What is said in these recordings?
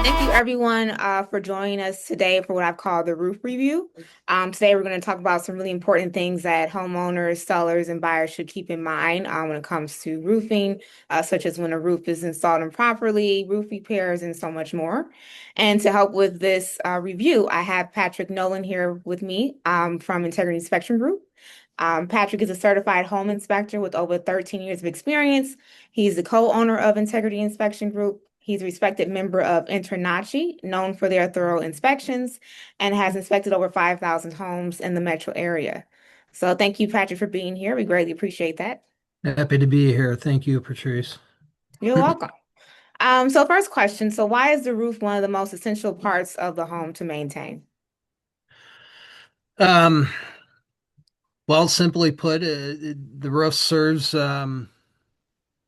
Thank you everyone for joining us today for what I've called the roof review. Today we're going to talk about some really important things that homeowners, sellers, and buyers should keep in mind when it comes to roofing, such as when a roof is installed improperly, roof repairs, and so much more. And to help with this review, I have Patrick Nolan here with me from Integrity Inspection Group. Patrick is a certified home inspector with over 13 years of experience. He's the co-owner of Integrity Inspection Group. He's a respected member of Internachi, known for their thorough inspections, and has inspected over 5,000 homes in the metro area. So thank you, Patrick, for being here. We greatly appreciate that. Happy to be here. Thank you, Patrice. You're welcome. So first question, so why is the roof one of the most essential parts of the home to maintain? Um, well, simply put, the roof serves, as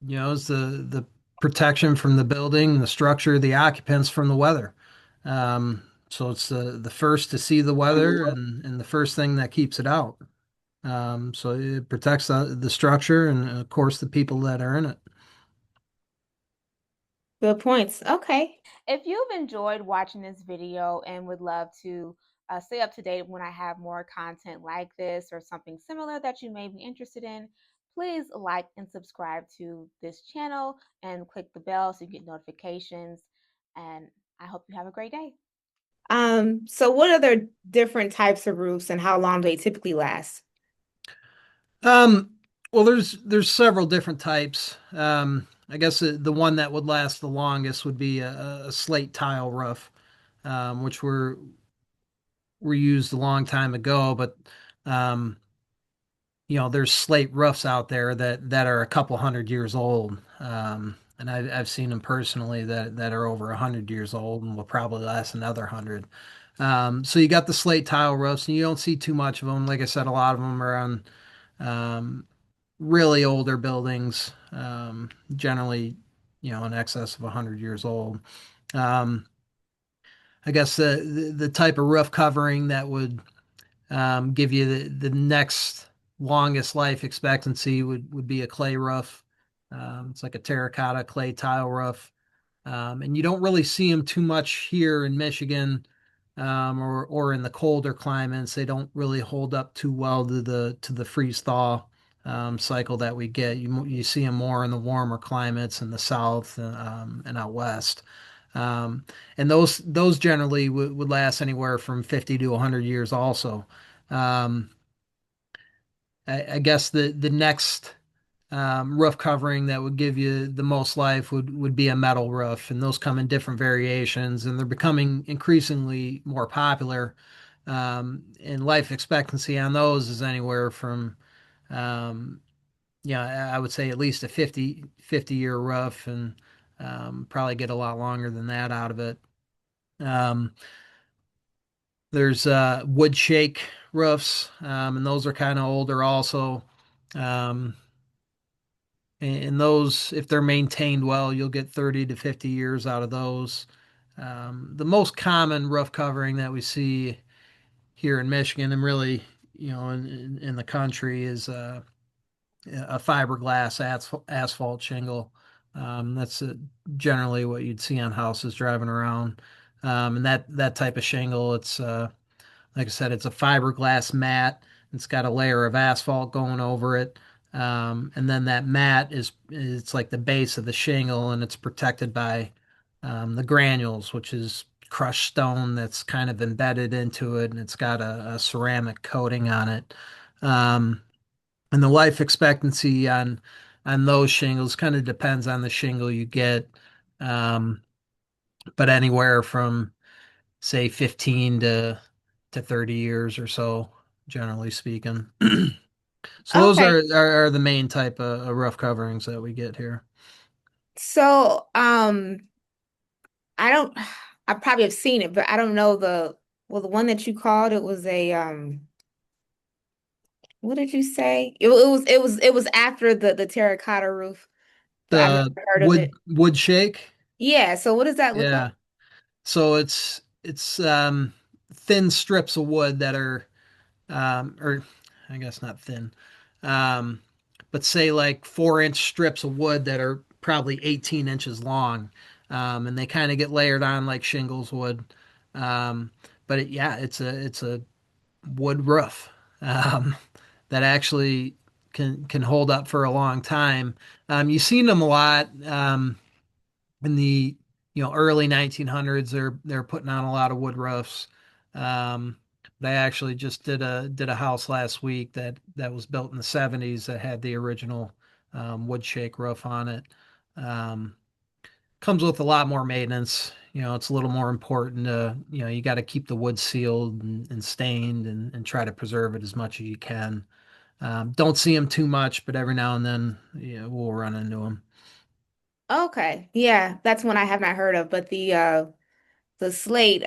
the protection from the building, the structure, the occupants from the weather. So it's the first to see the weather and the first thing that keeps it out. So it protects the structure and, of course, the people that are in it. Good points. Okay. If you've enjoyed watching this video and would love to stay up to date when I have more content like this or something similar that you may be interested in, please like and subscribe to this channel and click the bell so you get notifications. And I hope you have a great day. So what are the different types of roofs and how long do they typically last? Um, well, there's several different types. I guess the one that would last the longest would be a slate tile roof, which were used a long time ago. But um, there's slate roofs out there that are a couple hundred years old, and I've seen them personally that are over 100 years old and will probably last another 100. So you got the slate tile roofs, and you don't see too much of them. Like I said, a lot of them are on um, really older buildings, generally, in excess of 100 years old. Um, I guess the type of roof covering that would give you the next longest life expectancy would be a clay roof. It's like a terracotta clay tile roof. And you don't really see them too much here in Michigan, or in the colder climates. They don't really hold up too well to the freeze thaw cycle that we get. You see them more in the warmer climates in the south, and out west. Um, and those generally would last anywhere from 50 to 100 years also. Um, I guess the next roof covering that would give you the most life would be a metal roof, and those come in different variations, and they're becoming increasingly more popular. And life expectancy on those is anywhere from, um, I would say at least a 50 year roof, and probably get a lot longer than that out of it. Um, there's wood shake roofs, and those are kind of older also. Um, and those, if they're maintained well, you'll get 30 to 50 years out of those. The most common roof covering that we see here in Michigan, and really, in the country, is a fiberglass asphalt shingle. That's generally what you'd see on houses driving around. And that type of shingle, it's like I said, it's a fiberglass mat. It's got a layer of asphalt going over it. And then that mat it's like the base of the shingle, and it's protected by the granules, which is crushed stone that's kind of embedded into it, and it's got a ceramic coating on it. Um, and the life expectancy on those shingles kind of depends on the shingle you get, um, but anywhere from say 15 to 30 years or so, generally speaking. So those Okay. are the main type of rough coverings that we get here. So, I don't, I probably have seen it, but I don't know the one that you called, it was what did you say? It was after the terracotta roof, but I've The never heard of wood it. wood shake, Yeah, so what does that look like? yeah. So it's thin strips of wood that are, or I guess not thin, um, but say like 4-inch strips of wood that are probably 18 inches long. and they kind of get layered on like shingles would. Um, but yeah, it's a wood roof um, that actually can hold up for a long time. You've seen them a lot in the early 1900s. They're putting on a lot of wood roofs. Um, but I actually just did a house last week that was built in the 70s that had the original wood shake roof on it. Um, Comes with a lot more maintenance. It's a little more important you got to keep the wood sealed and stained and try to preserve it as much as you can. Don't see them too much, but every now and then, we'll run into them. Okay. Yeah, that's one I have not heard of, but the slate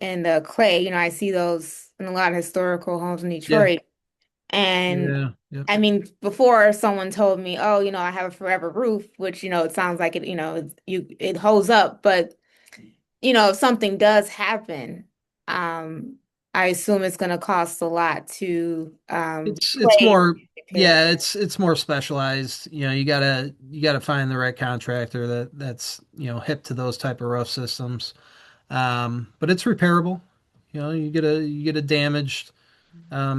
and the clay, I see those in a lot of historical homes in Yeah, Detroit. And yeah, yep. I mean, before someone told me, "Oh, I have a forever roof," which, it sounds like it holds up, but if something does happen, um, I assume it's going to cost a lot to It's replace, more repair. yeah, it's more specialized. You gotta find the right contractor that's hip to those type of rough systems. But it's repairable. You get a damaged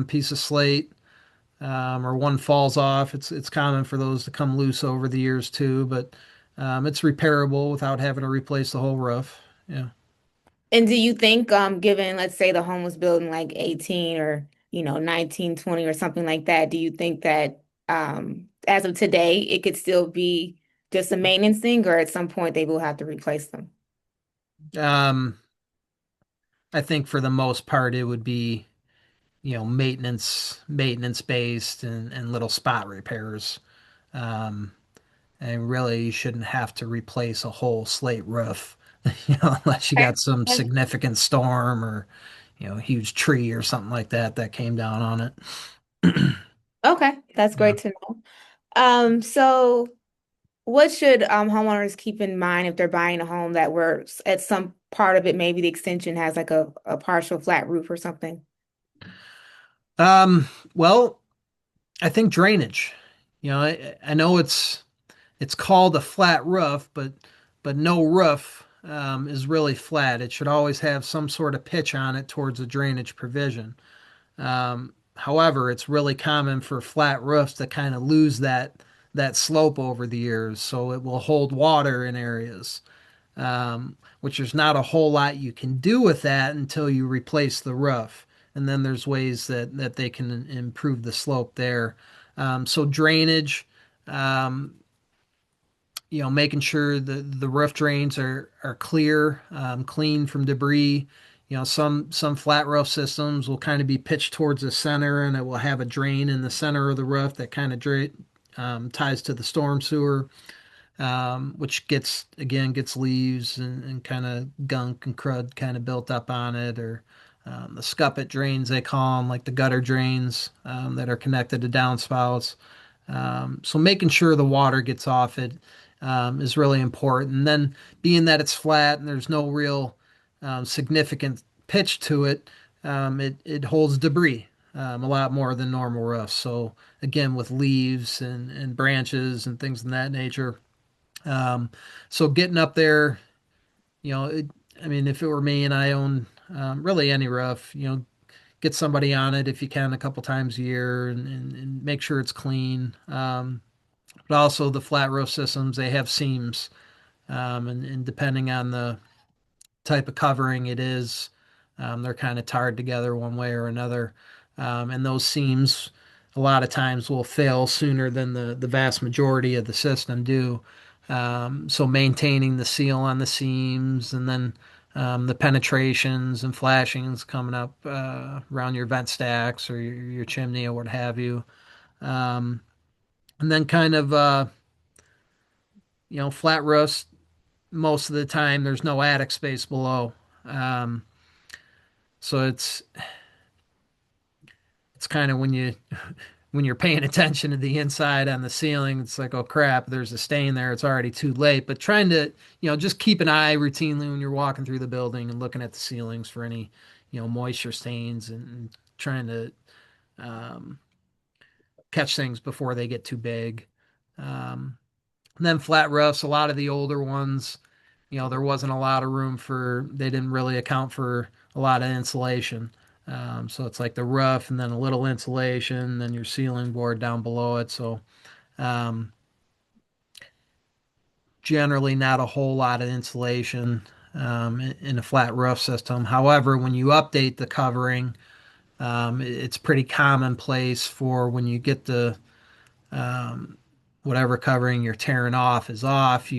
piece of slate, or one falls off. It's common for those to come loose over the years too, but it's repairable without having to replace the whole roof. Yeah. And do you think, given, let's say the home was built in like 18 or, 1920 or something like that, do you think that as of today, it could still be just a maintenance thing, or at some point they will have to replace them? Um, I think for the most part it would be maintenance based and little spot repairs. Um, and really, you shouldn't have to replace a whole slate roof, unless you Okay. got some That's- significant storm or a huge tree or something like that came down on it. Okay, that's Yeah. great to know. So what should homeowners keep in mind if they're buying a home that where at some part of it, maybe the extension has like a partial flat roof or something? Well, I think drainage. I know it's called a flat roof, but no roof is really flat. It should always have some sort of pitch on it towards a drainage provision. However, it's really common for flat roofs to kind of lose that slope over the years, so it will hold water in areas, which there's not a whole lot you can do with that until you replace the roof. And then there's ways that they can improve the slope there. So drainage, um, making sure the roof drains are clear, clean from debris. Some flat roof systems will kind of be pitched towards the center, and it will have a drain in the center of the roof that kind of ties to the storm sewer, which gets leaves and kind of gunk and crud kind of built up on it, or the scuppet drains they call them, like the gutter drains that are connected to downspouts. So making sure the water gets off it is really important. And then being that it's flat and there's no real significant pitch to it, it holds debris a lot more than normal roofs. So again, with leaves and branches and things of that nature. Um, so getting up there, you know, it, I mean, if it were me and I own really any roof, get somebody on it if you can a couple times a year and make sure it's clean. But also the flat roof systems, they have seams, and depending on the type of covering it is, they're kind of tarred together one way or another. And those seams a lot of times will fail sooner than the vast majority of the system do. So maintaining the seal on the seams and then the penetrations and flashings coming up around your vent stacks or your chimney or what have you. Um, and then kind of flat roofs, most of the time there's no attic space below. Um, so it's kind of when you're paying attention to the inside on the ceiling, it's like, oh crap, there's a stain there. It's already too late. But trying to, just keep an eye routinely when you're walking through the building and looking at the ceilings for any, moisture stains and trying to um, catch things before they get too big. And then flat roofs, a lot of the older ones, there wasn't a lot of room for, they didn't really account for a lot of insulation. So it's like the roof and then a little insulation, then your ceiling board down below it. So um, generally not a whole lot of insulation in a flat roof system. However, when you update the covering, it's pretty commonplace for when you get the um, whatever covering you're tearing off is off.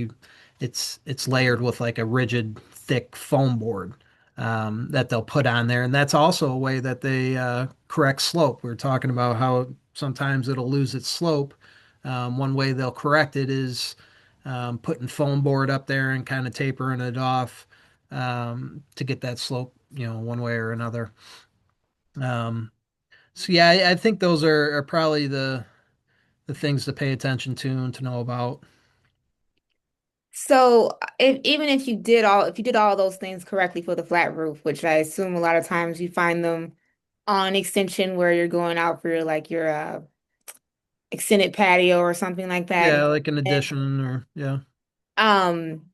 It's layered with like a rigid, thick foam board that they'll put on there, and that's also a way that they correct slope. We were talking about how sometimes it'll lose its slope. One way they'll correct it is putting foam board up there and kind of tapering it off to get that slope, one way or another. Um, so yeah, I think those are probably the things to pay attention to and to know about. So if even if you did all those things correctly for the flat roof, which I assume a lot of times you find them on extension where you're going out for your extended patio or something like Yeah, that. like an And, addition or yeah. um,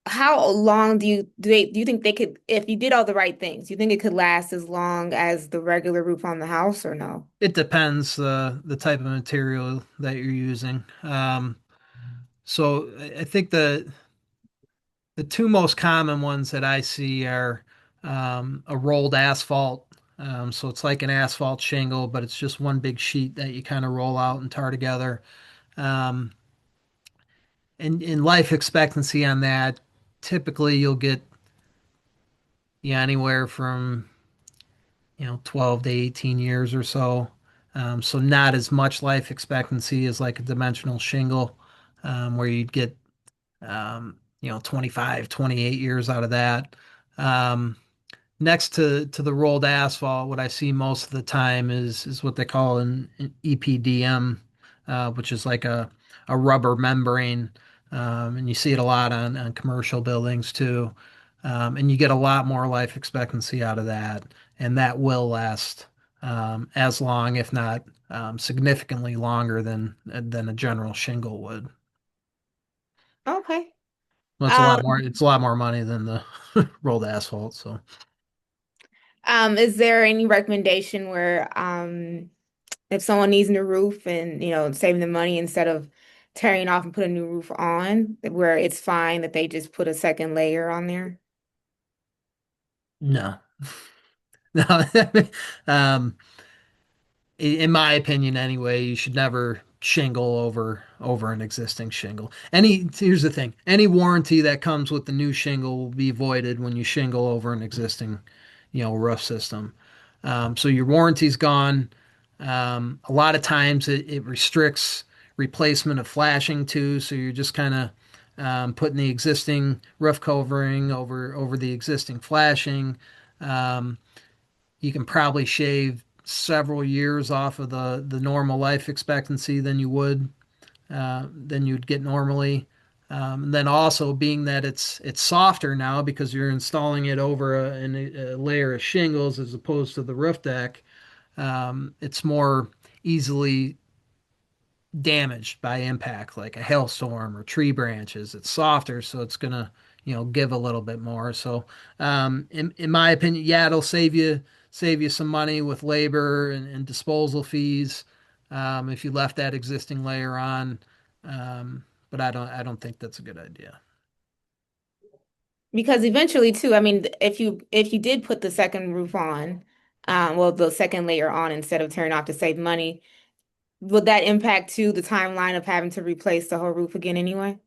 how long do you think they could, if you did all the right things, do you think it could last as long as the regular roof on the house or no? It depends the type of material that you're using. So I think the two most common ones that I see are a rolled asphalt. So it's like an asphalt shingle, but it's just one big sheet that you kind of roll out and tar together. Um, and in life expectancy on that, typically you'll get anywhere from 12 to 18 years or so. So not as much life expectancy as like a dimensional shingle, where you'd get 25, 28 years out of that. Um, Next to the rolled asphalt, what I see most of the time is what they call an EPDM, which is like a rubber membrane, and you see it a lot on commercial buildings too. And you get a lot more life expectancy out of that, and that will last as long, if not significantly longer than a general shingle would. Okay. Well, it's a Um, lot more. It's a lot more money than the rolled asphalt. So. is there any recommendation where if someone needs a new roof and saving the money instead of tearing it off and put a new roof on, where it's fine that they just put a second layer on there? No. No. um, in my opinion, anyway, you should never shingle over an existing shingle. Here's the thing: any warranty that comes with the new shingle will be voided when you shingle over an existing, roof system. So your warranty's gone. A lot of times it restricts replacement of flashing too. So you're just kind of putting the existing roof covering over the existing flashing. Um, you can probably shave several years off of the normal life expectancy than you'd get normally. And then also being that it's softer now because you're installing it over a layer of shingles as opposed to the roof deck, it's more easily damaged by impact, like a hailstorm or tree branches. It's softer, so it's gonna, give a little bit more. So, in my opinion, yeah, it'll save you some money with labor and disposal fees if you left that existing layer on. But I don't think that's a good idea. Because eventually, too, I mean, if you did put the second roof on, well, the second layer on instead of tearing off to save money, would that impact too the timeline of having to replace the whole roof again anyway?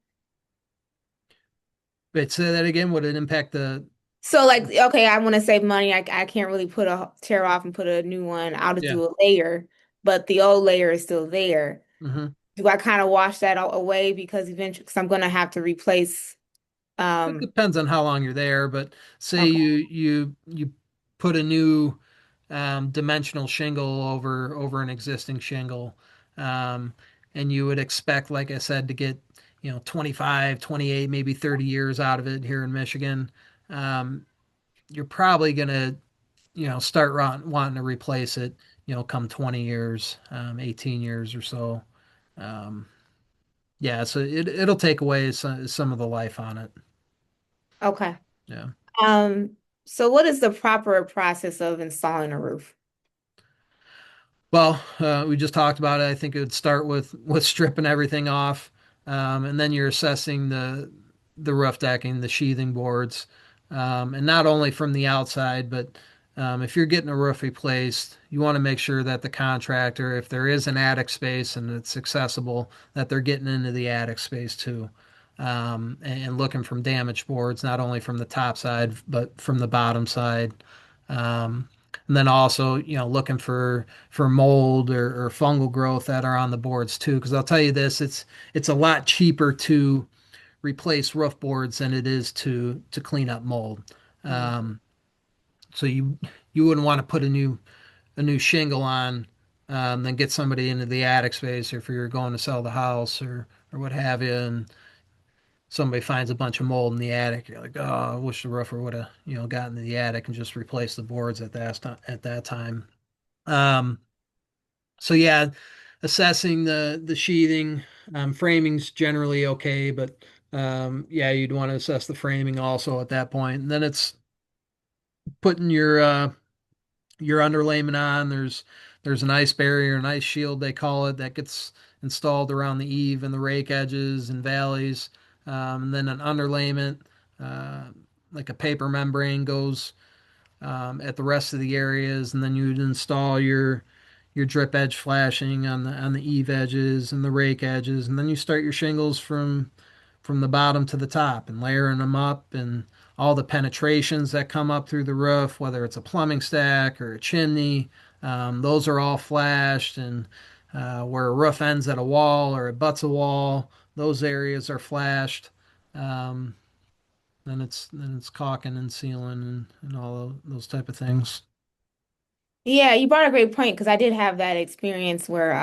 Wait, say that again. Would it impact the? So like, okay, I want to save money. I can't really put a tear off and put a new one. I'll just Yeah. do a layer, but the old layer is still there. Hmm. Do I kind of wash that away because eventually, because I'm gonna have to replace. It Um, depends on how long you're there, but say okay. you put a new dimensional shingle over an existing shingle, um, and you would expect, like I said, to get 25, 28, maybe 30 years out of it here in Michigan. You're probably gonna start wanting to replace it, come 20 years, 18 years or so. Um, yeah, so it'll take away some of the life on it. Okay. Yeah. Um, so what is the proper process of installing a roof? Well, we just talked about it. I think it would start with stripping everything off, and then you're assessing the roof decking, the sheathing boards, and not only from the outside, but if you're getting a roof replaced, you want to make sure that the contractor, if there is an attic space and it's accessible, that they're getting into the attic space too, and looking from damaged boards, not only from the top side but from the bottom side. And then also, looking for mold or fungal growth that are on the boards too. Because I'll tell you this, it's a lot cheaper to replace roof boards than it is to clean up mold. Mm. Um, so you wouldn't want to put a new shingle on, then get somebody into the attic space, or if you're going to sell the house or what have you, and somebody finds a bunch of mold in the attic. You're like, oh, I wish the roofer would have gotten to the attic and just replaced the boards at that time. Um, So yeah, assessing the sheathing, framing's generally okay, but yeah, you'd want to assess the framing also at that point. And then it's putting your underlayment on. There's an ice barrier, an ice shield they call it, that gets installed around the eave and the rake edges and valleys. And then an underlayment, uh, like a paper membrane, goes at the rest of the areas, and then you'd install your drip edge flashing on the eave edges and the rake edges, and then you start your shingles from the bottom to the top and layering them up, and all the penetrations that come up through the roof, whether it's a plumbing stack or a chimney, those are all flashed, and where a roof ends at a wall or it butts a wall, those areas are flashed. Um, then it's caulking and sealing and all those type of things. Yeah, you brought a great point because I did have that experience where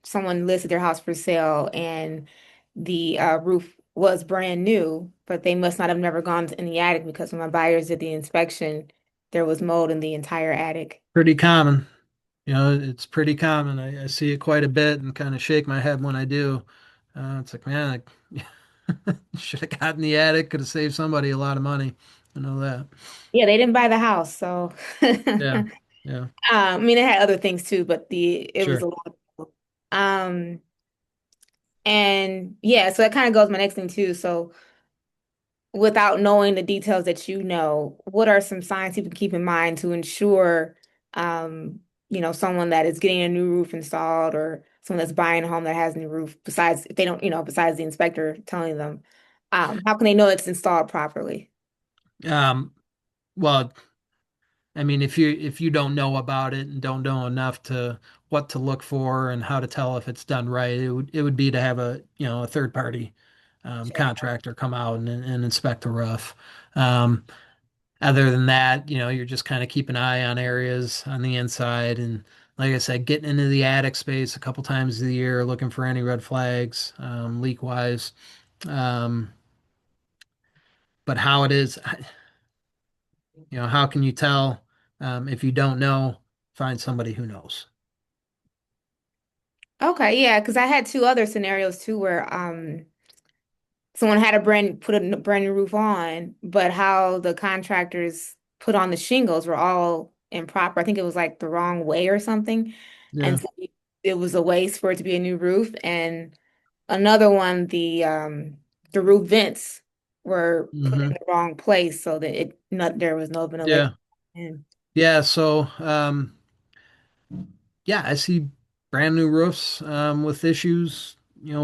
someone listed their house for sale and the roof was brand new, but they must not have never gone in the attic because when my buyers did the inspection, there was mold in the entire attic. Pretty common. It's pretty common. I see it quite a bit and kind of shake my head when I do. It's like, man, I should have gotten the attic, could have saved somebody a lot of money. I know that. Yeah, they didn't buy the house, so Yeah. Yeah. I mean it had other things too, but the it was Sure. a lot. Um and yeah, so that kind of goes my next thing too. So without knowing the details that you know, what are some signs people can keep in mind to ensure, um, someone that is getting a new roof installed or someone that's buying a home that has a new roof, besides if they don't, besides the inspector telling them, how can they know it's installed properly? Um, well, I mean, if you don't know about it and don't know enough to what to look for and how to tell if it's done right, it would be to have a third party Check. contractor come out and inspect the roof. Um, Other than that, you're just kind of keep an eye on areas on the inside, and like I said, getting into the attic space a couple times a year, looking for any red flags, leak wise. Um, but how it is, how can you tell if you don't know? Find somebody who knows. Okay, yeah, because I had two other scenarios too where someone had a brand new roof on, but how the contractors put on the shingles were all improper. I think it was like the wrong way or something. And Yeah. so it was a waste for it to be a new roof. And another one, the roof vents were put in Hmm. the wrong place so that there was no ventilation. Yeah. Yeah. So, yeah, I see brand new roofs with issues,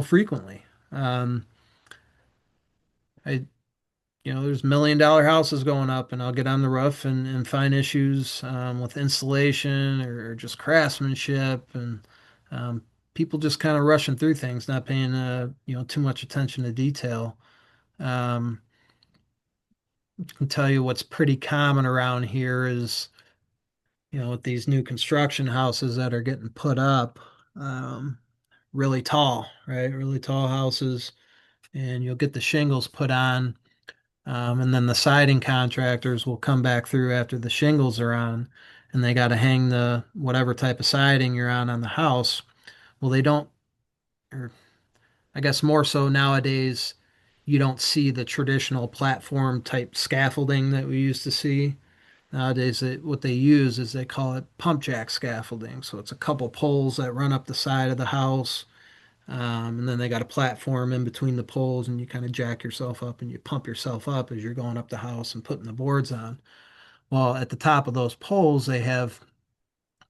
frequently. Um, I there's $1 million houses going up, and I'll get on the roof and find issues with installation or just craftsmanship, and um, people just kind of rushing through things, not paying too much attention to detail. Um, I can tell you what's pretty common around here is with these new construction houses that are getting put up, um, really tall, right? Really tall houses, and you'll get the shingles put on. And then the siding contractors will come back through after the shingles are on, and they got to hang the whatever type of siding you're on the house. Well, they don't, or I guess more so nowadays, you don't see the traditional platform type scaffolding that we used to see. Nowadays, what they use is they call it pump jack scaffolding. So it's a couple poles that run up the side of the house, and then they got a platform in between the poles, and you kind of jack yourself up and you pump yourself up as you're going up the house and putting the boards on. Well, at the top of those poles, they have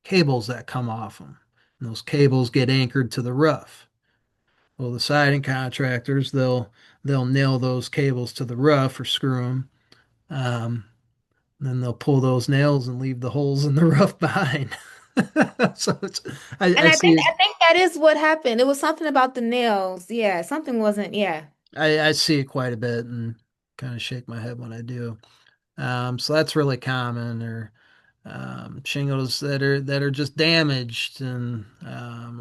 cables that come off them. And those cables get anchored to the roof. Well, the siding contractors, they'll nail those cables to the roof or screw them. Um, then they'll pull those nails and leave the holes in the roof behind. So And I see I think that is what happened. It was something about the nails. Yeah, something wasn't, yeah. I see it quite a bit and kind of shake my head when I do. So that's really common, or shingles that are just damaged and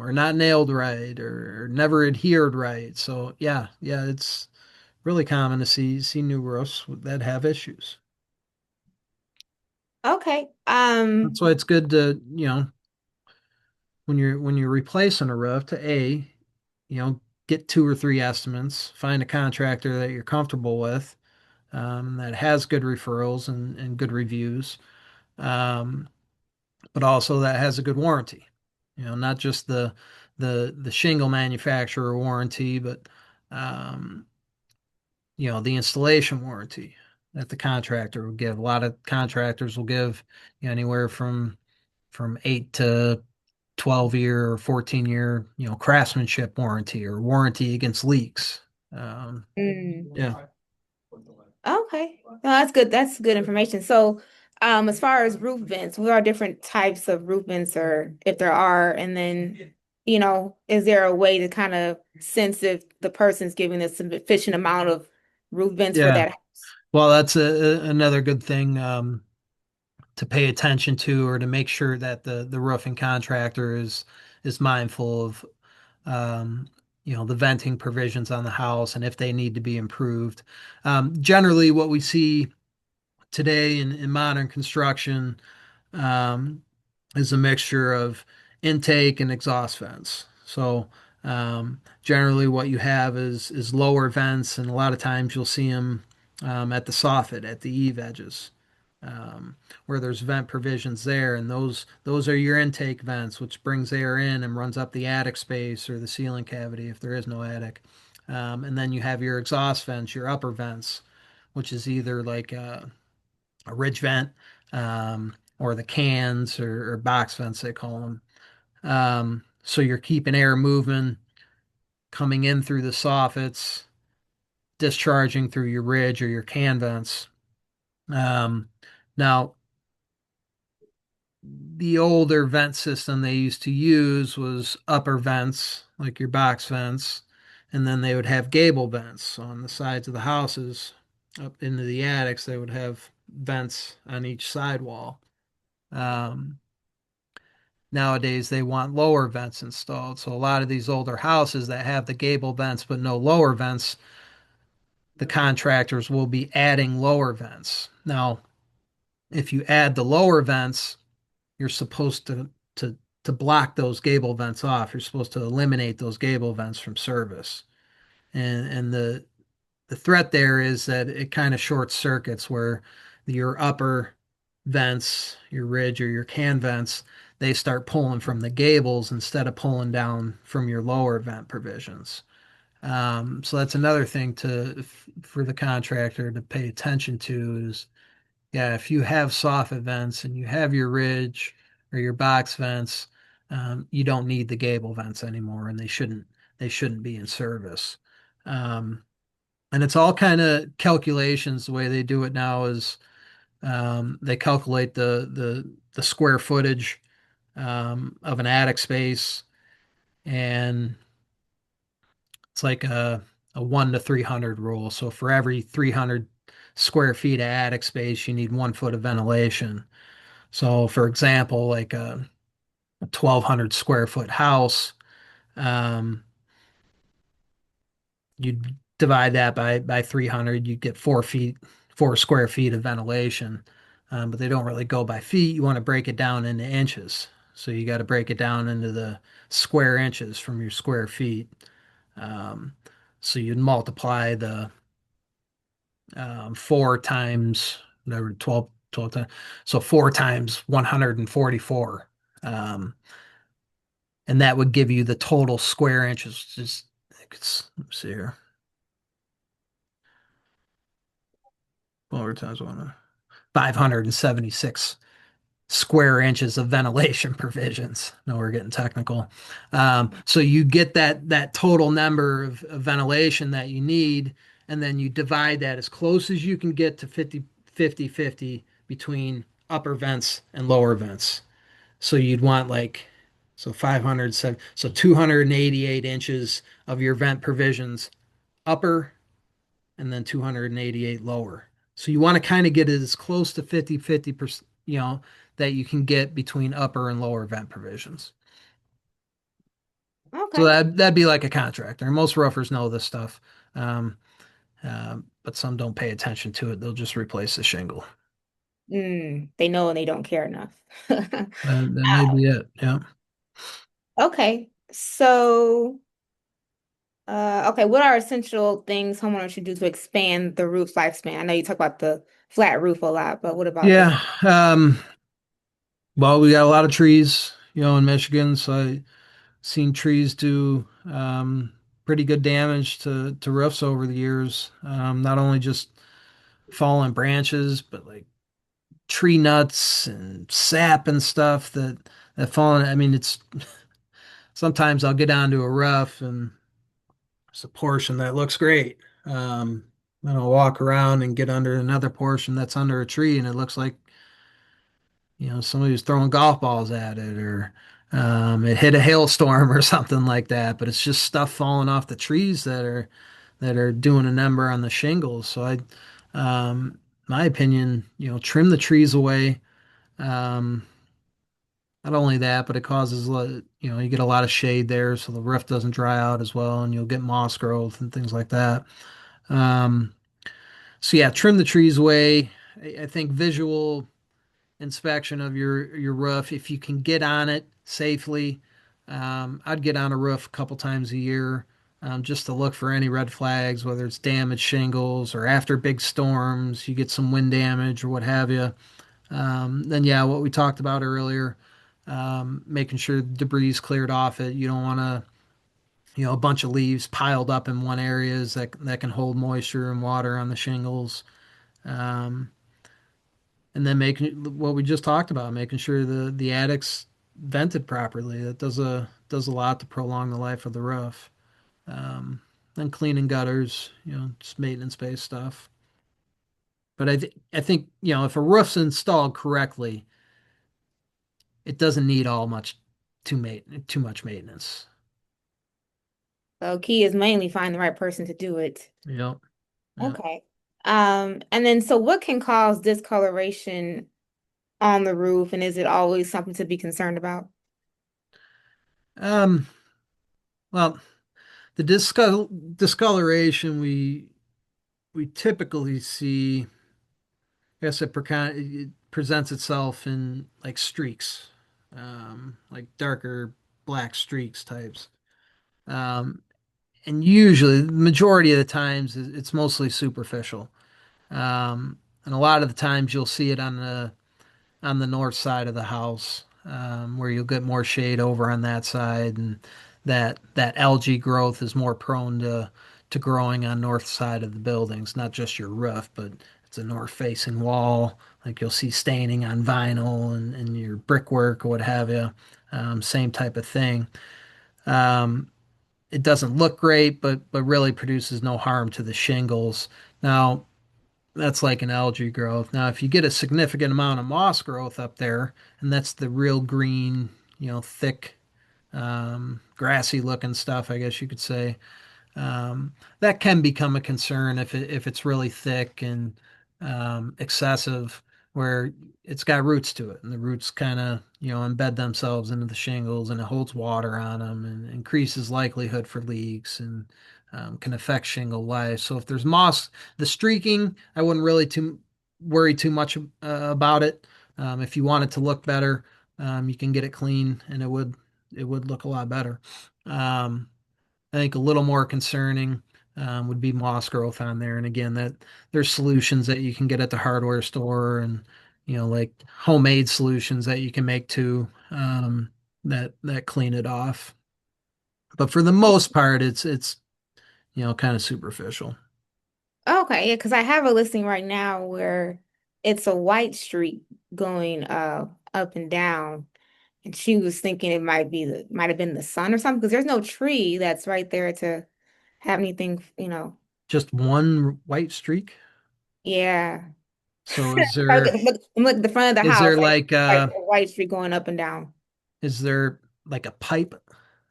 or not nailed right or never adhered right. So yeah, it's really common to see new roofs that have issues. Okay. That's why it's good to, when you're replacing a roof to get two or three estimates, find a contractor that you're comfortable with, that has good referrals and good reviews, um, but also that has a good warranty. Not just the shingle manufacturer warranty, but um, the installation warranty that the contractor will give. A lot of contractors will give anywhere from 8 to 12 year or 14 year, craftsmanship warranty or warranty against leaks. Um, mm. yeah, Okay. No, that's good. That's good information. So, as far as roof vents, what are different types of roof vents, or if there are, and then, is there a way to kind of sense if the person's giving a sufficient amount of roof vents for yeah. that house? Well, that's another good thing to pay attention to, or to make sure that the roofing contractor is mindful of the venting provisions on the house and if they need to be improved. Generally, what we see today in modern construction um, is a mixture of intake and exhaust vents. So generally, what you have is lower vents, and a lot of times you'll see them at the soffit, at the eave edges, where there's vent provisions there, and those are your intake vents, which brings air in and runs up the attic space or the ceiling cavity if there is no attic. And then you have your exhaust vents, your upper vents, which is either like a ridge vent, or the cans or box vents they call them. So you're keeping air moving, coming in through the soffits, discharging through your ridge or your can vents. Um, Now, the older vent system they used to use was upper vents, like your box vents, and then they would have gable vents on the sides of the houses. Up into the attics, they would have vents on each side wall. Um, Nowadays, they want lower vents installed. So a lot of these older houses that have the gable vents but no lower vents, the contractors will be adding lower vents. Now, if you add the lower vents, you're supposed to block those gable vents off. You're supposed to eliminate those gable vents from service. And the threat there is that it kind of short circuits where your upper vents, your ridge or your can vents, they start pulling from the gables instead of pulling down from your lower vent provisions. So that's another thing for the contractor to pay attention to is, yeah, if you have soffit vents and you have your ridge or your box vents, you don't need the gable vents anymore, and they shouldn't be in service. Um, and it's all kind of calculations. The way they do it now is they calculate the square footage of an attic space, and it's like a 1 to 300 rule. So for every 300 square feet of attic space, you need 1 foot of ventilation. So, for example, like a 1,200 square foot house, um, you divide that by 300, you get 4 feet, 4 square feet of ventilation. But they don't really go by feet. You want to break it down into inches. So you got to break it down into the square inches from your square feet. Um, so you'd multiply four times whatever 12 times, so four times 144, and that would give you the total square inches. Just I think let's see here, four times one, 576 square inches of ventilation provisions. No, we're getting technical. So you get that total number of ventilation that you need, and then you divide that as close as you can get to 50 between upper vents and lower vents. So you'd want like so 507 so 288 inches of your vent provisions upper and then 288 lower. So you want to kind of get it as close to 50%, that you can get between upper and lower vent provisions. So Okay. that'd be like a contractor. Most roofers know this stuff, um, but some don't pay attention to it. They'll just replace the shingle. They know and they don't care enough. That may be it. Yeah. Okay. So, okay, what are essential things homeowners should do to expand the roof's lifespan? I know you talk about the flat roof a lot, but what about the Yeah. Well, we got a lot of trees, in Michigan. So I seen trees do pretty good damage to roofs over the years. Not only just fallen branches, but like tree nuts and sap and stuff that fallen. I mean, it's sometimes I'll get onto a roof and it's a portion that looks great. Then I'll walk around and get under another portion that's under a tree, and it looks like somebody was throwing golf balls at it, or it hit a hailstorm or something like that. But it's just stuff falling off the trees that are doing a number on the shingles. So my opinion, trim the trees away. Um, Not only that, but it causes you get a lot of shade there, so the roof doesn't dry out as well, and you'll get moss growth and things like that. Um, so yeah, trim the trees away. I think visual inspection of your roof, if you can get on it safely. I'd get on a roof a couple times a year, just to look for any red flags, whether it's damaged shingles or after big storms, you get some wind damage or what have you. Then yeah, what we talked about earlier, making sure debris is cleared off it. You don't want a bunch of leaves piled up in one areas that can hold moisture and water on the shingles. Um, and then making what we just talked about, making sure the attic's vented properly. That does a lot to prolong the life of the roof. Um, then cleaning gutters, just maintenance based stuff. But I think if a roof's installed correctly, it doesn't need all much too much maintenance. so key is mainly find the right person to do it. Yep. Yeah. Okay. And then so what can cause discoloration on the roof, and is it always something to be concerned about? Um, well, the discoloration we typically see, I guess it presents itself in like streaks, like darker black streaks types. Um, and usually, the majority of the times, it's mostly superficial. And a lot of the times, you'll see it on the north side of the house, where you'll get more shade over on that side, and that algae growth is more prone to growing on north side of the buildings, not just your roof, but it's a north facing wall. Like you'll see staining on vinyl and your brickwork or what have you. Same type of thing. Um, it doesn't look great, but really produces no harm to the shingles. Now, that's like an algae growth. Now, if you get a significant amount of moss growth up there, and that's the real green, thick, grassy looking stuff, I guess you could say, that can become a concern if it's really thick and excessive, where it's got roots to it, and the roots kind of embed themselves into the shingles, and it holds water on them and increases likelihood for leaks and can affect shingle life. So if there's moss, the streaking, I wouldn't really too worry too much about it. If you want it to look better, you can get it clean, and it would look a lot better. Um, I think a little more concerning. would be moss growth on there. And again, that there's solutions that you can get at the hardware store, and like homemade solutions that you can make too, that clean it off. But for the most part, it's kind of superficial. Okay, yeah, because I have a listing right now where it's a white streak going up and down. And she was thinking it might have been the sun or something, because there's no tree that's right there to have anything, Just one white streak. Yeah. So Look at the front of the is house, there like a white streak going up and down. is there like a pipe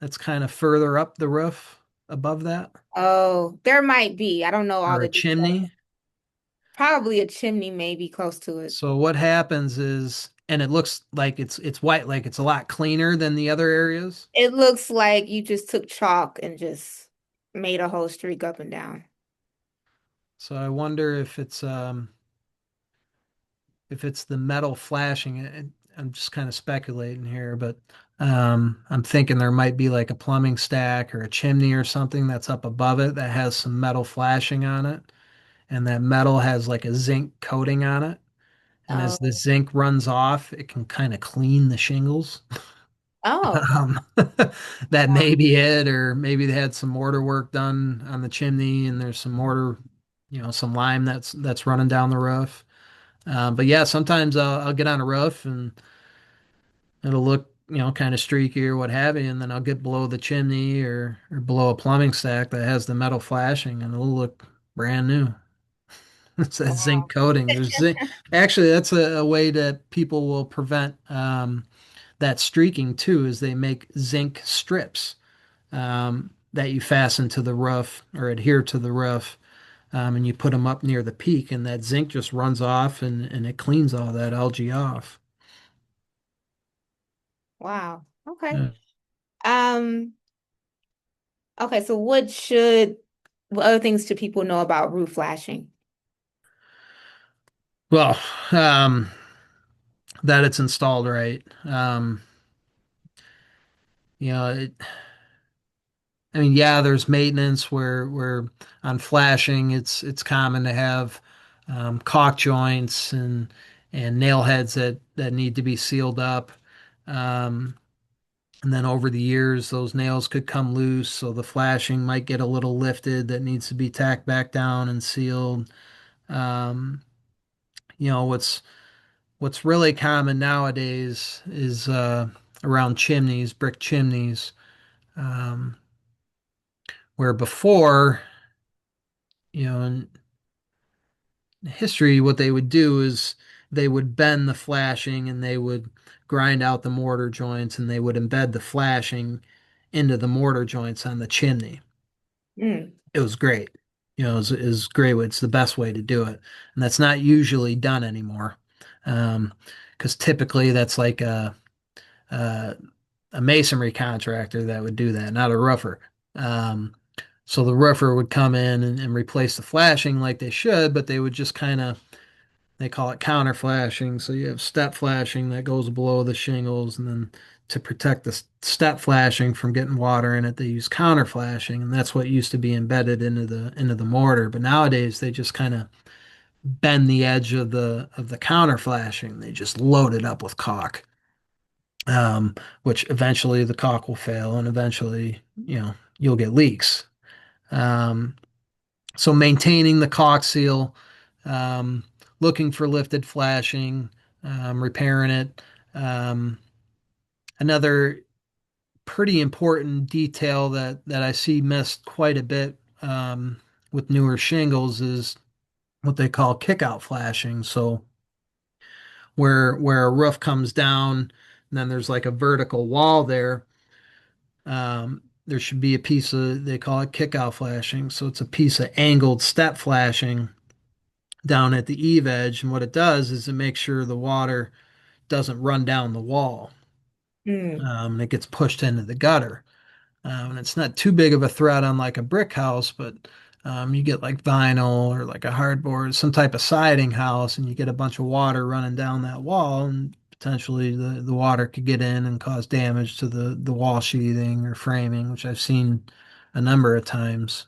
that's kind of further up the roof above that, Oh, there might be. I don't know all or a the details. chimney? Probably a chimney, maybe close to it. So what happens is, and it looks like it's white, like it's a lot cleaner than the other areas. It looks like you just took chalk and just made a whole streak up and down. So I wonder if it's the metal flashing. I'm just kind of speculating here, but I'm thinking there might be like a plumbing stack or a chimney or something that's up above it that has some metal flashing on it, and that metal has like a zinc coating on it. And as the Oh, zinc runs off, it can kind of clean the shingles. oh, Um, that wow. may be it, or maybe they had some mortar work done on the chimney, and there's some mortar, some lime that's running down the roof. But yeah, sometimes I'll get on a roof and it'll look, kind of streaky or what have you, and then I'll get below the chimney or below a plumbing stack that has the metal flashing, and it'll look brand new. It's that zinc Wow. coating. There's zinc. Actually, that's a way that people will prevent that streaking too, is they make zinc strips that you fasten to the roof or adhere to the roof, and you put them up near the peak, and that zinc just runs off and it cleans all that algae off. Wow. Okay. Yeah. Um, okay, so what other things should people know about roof flashing? Well, that it's installed right. You know, it, I mean, yeah, there's maintenance where on flashing, it's common to have caulk joints and nail heads that need to be sealed up. Um, And then over the years, those nails could come loose, so the flashing might get a little lifted that needs to be tacked back down and sealed. Um, what's really common nowadays is around chimneys, brick chimneys, um, where before, in history, what they would do is they would bend the flashing and they would grind out the mortar joints and they would embed the flashing into the mortar joints on the chimney. Mm, It was great. It was great. It's the best way to do it. And that's not usually done anymore. Because typically that's like a, a masonry contractor that would do that, not a roofer. Um, so the roofer would come in and replace the flashing like they should, but they would just kind of, they call it counter flashing. So you have step flashing that goes below the shingles, and then to protect the step flashing from getting water in it, they use counter flashing, and that's what used to be embedded into the mortar. But nowadays they just kind of bend the edge of the counter flashing. They just load it up with caulk, which eventually the caulk will fail, and eventually you'll get leaks. Um, so maintaining the caulk seal, um, looking for lifted flashing, repairing it. Um, Another pretty important detail that I see missed quite a bit with newer shingles is what they call kickout flashing. So where a roof comes down and then there's like a vertical wall there, there should be a piece of, they call it kickout flashing. So it's a piece of angled step flashing down at the eave edge. And what it does is it makes sure the water doesn't run down the wall. mm, And it gets pushed into the gutter. And it's not too big of a threat on like a brick house, but you get like vinyl or like a hardboard, some type of siding house, and you get a bunch of water running down that wall, and potentially the water could get in and cause damage to the wall sheathing or framing, which I've seen a number of times.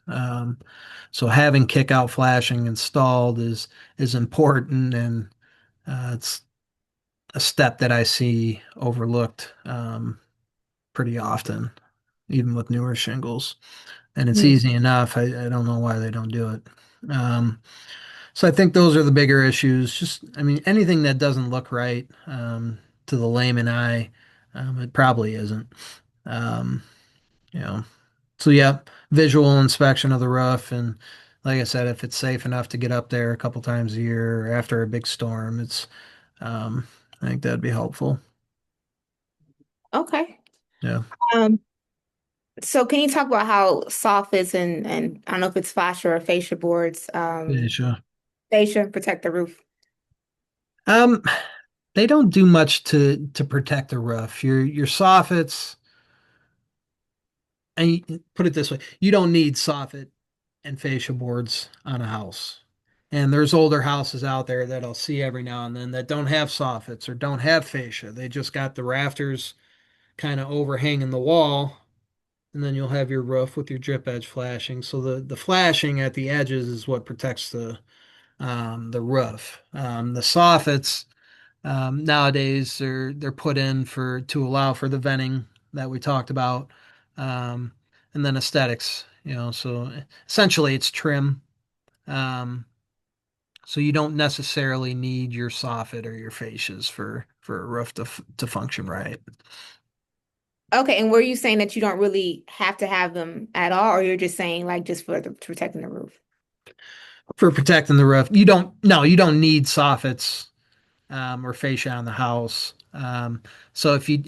So having kick out flashing installed is important, and it's a step that I see overlooked pretty often, even with newer shingles. And it's Hmm. easy enough. I don't know why they don't do it. Um, so I think those are the bigger issues. Just, I mean, anything that doesn't look right to the layman eye, it probably isn't. Um, you know, so yeah, visual inspection of the roof, and like I said, if it's safe enough to get up there a couple times a year or after a big storm, um, I think that'd be helpful. Okay. Yeah, Um, so can you talk about how soffits and I don't know if it's fascia or fascia boards, yeah, sure. fascia protect the roof? Um, they don't do much to protect the roof. Your soffits, and put it this way, you don't need soffit and fascia boards on a house. And there's older houses out there that I'll see every now and then that don't have soffits or don't have fascia. They just got the rafters kind of overhanging the wall, and then you'll have your roof with your drip edge flashing. So the flashing at the edges is what protects the roof. The soffits nowadays they're put in for to allow for the venting that we talked about, um, and then aesthetics. So essentially it's trim. Um, so you don't necessarily need your soffit or your fascias for a roof to function right. Okay, and were you saying that you don't really have to have them at all, or you're just saying like just for the protecting the roof? For protecting the roof, you don't no, you don't need soffits or fascia on the house. So if you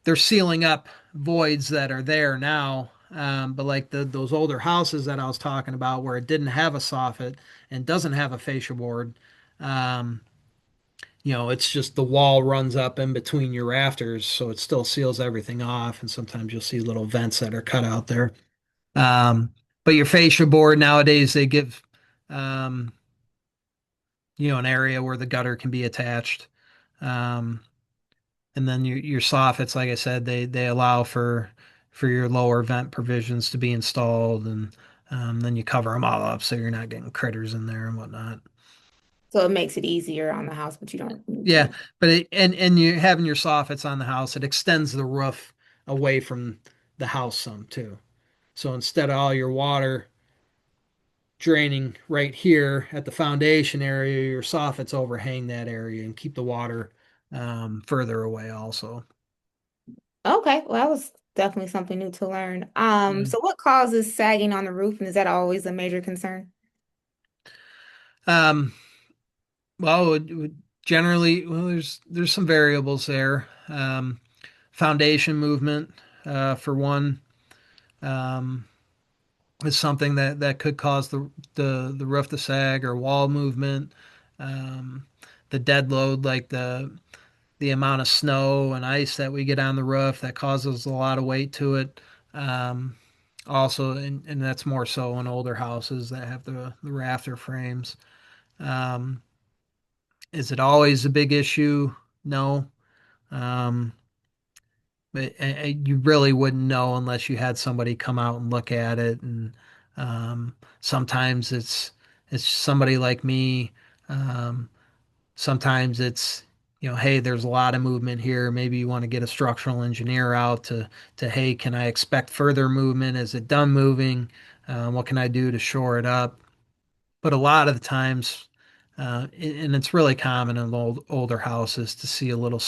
they're sealing up voids that are there now. But like those older houses that I was talking about, where it didn't have a soffit and doesn't have a fascia board, um, it's just the wall runs up in between your rafters, so it still seals everything off. And sometimes you'll see little vents that are cut out there. Um, but your fascia board nowadays, they give, um, an area where the gutter can be attached. Um, and then your soffits, like I said, they allow for your lower vent provisions to be installed, and then you cover them all up so you're not getting critters in there and whatnot. So it makes it easier on the house, but you don't need Yeah, to. but and you having your soffits on the house, it extends the roof away from the house some too. So instead of all your water draining right here at the foundation area, your soffits overhang that area and keep the water further away also. Okay, well, that was definitely something new to learn. Yeah. So what causes sagging on the roof, and is that always a major concern? Um, well, generally, well, there's some variables there. Foundation movement, for one, um, is something that could cause the roof to sag, or wall movement. Um, the dead load, like the amount of snow and ice that we get on the roof, that causes a lot of weight to it. Um, Also, and that's more so in older houses that have the rafter frames. Um, is it always a big issue? No. Um, but you really wouldn't know unless you had somebody come out and look at it. And sometimes it's somebody like me. Um, Sometimes it's, hey, there's a lot of movement here. Maybe you want to get a structural engineer out to hey, can I expect further movement? Is it done moving? What can I do to shore it up? But a lot of the times, and it's really common in older houses to see a little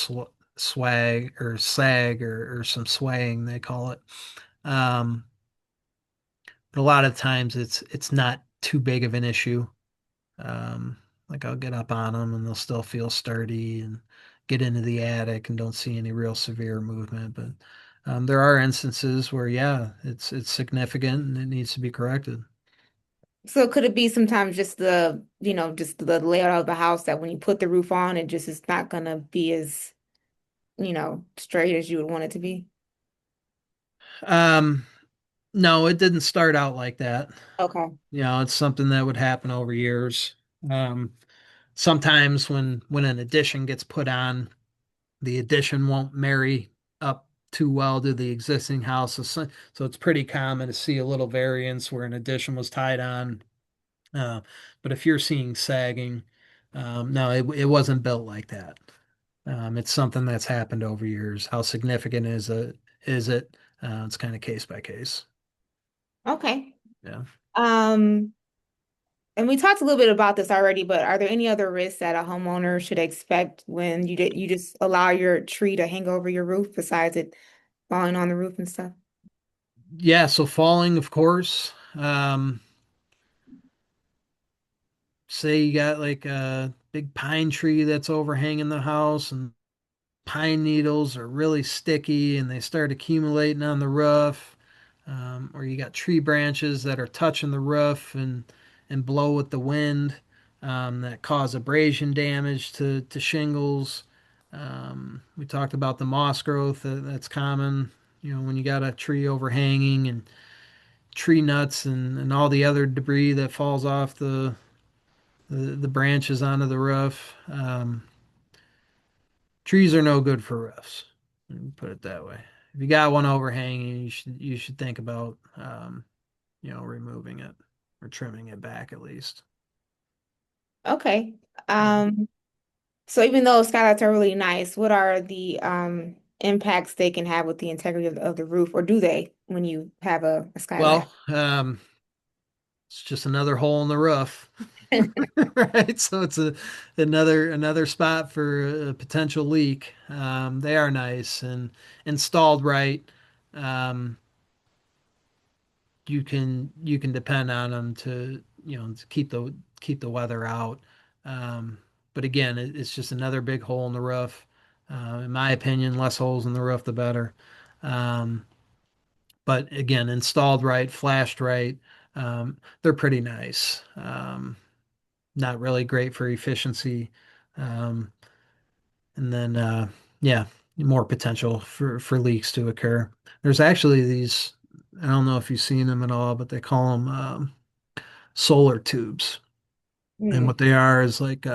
swag or sag, or some swaying, they call it. Um, but a lot of times it's not too big of an issue. Um, like I'll get up on them and they'll still feel sturdy, and get into the attic and don't see any real severe movement. But there are instances where, yeah, it's significant and it needs to be corrected. So could it be sometimes just just the layout of the house that when you put the roof on, it just is not gonna be as, straight as you would want it to be? Um, no, it didn't start out like that. Okay. It's something that would happen over years. Um, Sometimes when an addition gets put on, the addition won't marry up too well to the existing house. So it's pretty common to see a little variance where an addition was tied on. Uh, but if you're seeing sagging, no, it wasn't built like that. It's something that's happened over years. How significant is it? It's kind of case by case. Okay. Yeah. Um, and we talked a little bit about this already, but are there any other risks that a homeowner should expect when you just allow your tree to hang over your roof besides it falling on the roof and stuff? Yeah, so falling, of course. Say you got like a big pine tree that's overhanging the house and pine needles are really sticky and they start accumulating on the roof. Or you got tree branches that are touching the roof and blow with the wind, that cause abrasion damage to shingles. We talked about the moss growth that's common, when you got a tree overhanging and tree nuts and all the other debris that falls off the branches onto the roof. Trees are no good for roofs. Let me put it that way. If you got one overhanging, you should think about removing it or trimming it back at least. Okay. Yeah. Um, so even though skylights are really nice, what are the impacts they can have with the integrity of the roof, or do they when you have a skylight? Well, it's just another hole in the roof, right? So it's another spot for a potential leak. They are nice and installed right. Um, you can depend on them to keep the weather out. Um, but again, it's just another big hole in the roof. In my opinion, less holes in the roof, the better. Um, but again, installed right, flashed right, they're pretty nice. Not really great for efficiency. Um, and then yeah, more potential for leaks to occur. There's actually these. I don't know if you've seen them at all, but they call them solar tubes. And Hmm. what they are is like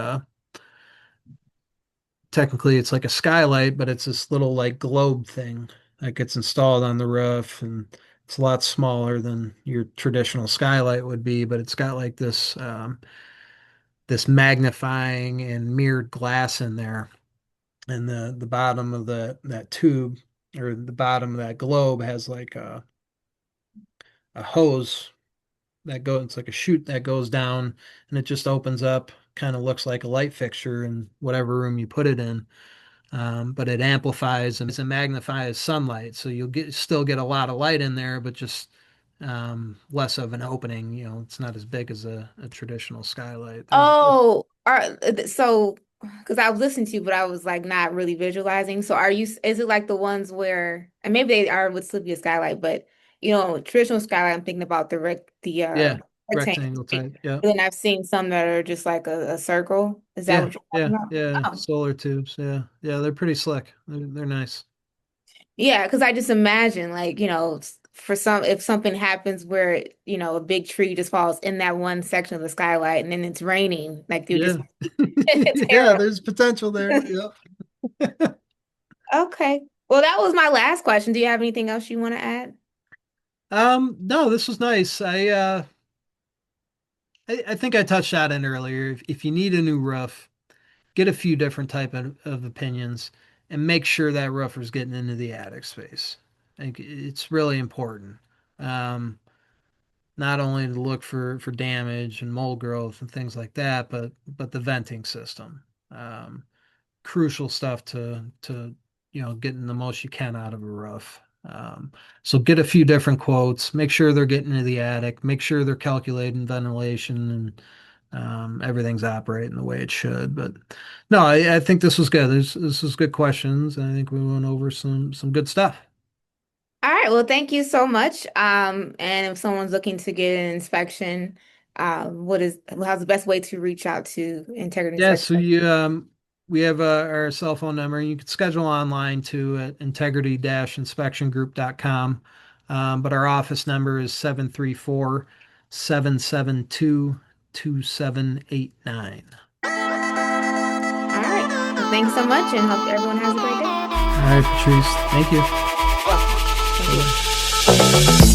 technically it's like a skylight, but it's this little like globe thing that gets installed on the roof, and it's a lot smaller than your traditional skylight would be, but it's got like this magnifying and mirrored glass in there. And the bottom of that tube, or the bottom of that globe, has like a hose that goes, it's like a chute that goes down, and it just opens up, kind of looks like a light fixture in whatever room you put it in. But it amplifies and magnifies sunlight, so you'll still get a lot of light in there, but just less of an opening. It's not as big as a traditional skylight. Oh, so because I was listening to you, but I was like not really visualizing. So is it like the ones where, and maybe they are would still be a skylight, but traditional skylight, I'm thinking about the Yeah, rectangle rectangle shape. type. Yeah, And then I've seen some that are just like a circle. Is that yeah, what you're yeah, talking about? yeah. Oh. Solar tubes. Yeah, yeah. They're pretty slick. They're nice. Yeah, because I just imagine like, for some if something happens where, a big tree just falls in that one section of the skylight and then it's raining, like you just Yeah, yeah. terrible. There's potential there. Yeah. Okay. Well, that was my last question. Do you have anything else you want to add? No, this was nice. I think I touched on it earlier. If you need a new roof, get a few different type of opinions and make sure that roofer's getting into the attic space. I think it's really important. Um, Not only to look for damage and mold growth and things like that, but the venting system. Crucial stuff to getting the most you can out of a roof. So get a few different quotes. Make sure they're getting to the attic. Make sure they're calculating ventilation and everything's operating the way it should. But no, I think this was good. This was good questions. I think we went over some good stuff. All right. Well, thank you so much. And if someone's looking to get an inspection, how's the best way to reach out to Integrity Yeah, Inspection? so we have our cell phone number. You can schedule online too at integrity-inspectiongroup.com. But our office number is 734-772-2789. All right. Well, thanks so much and hope everyone has a great day. All right, Patrice. Thank you. Bye-bye.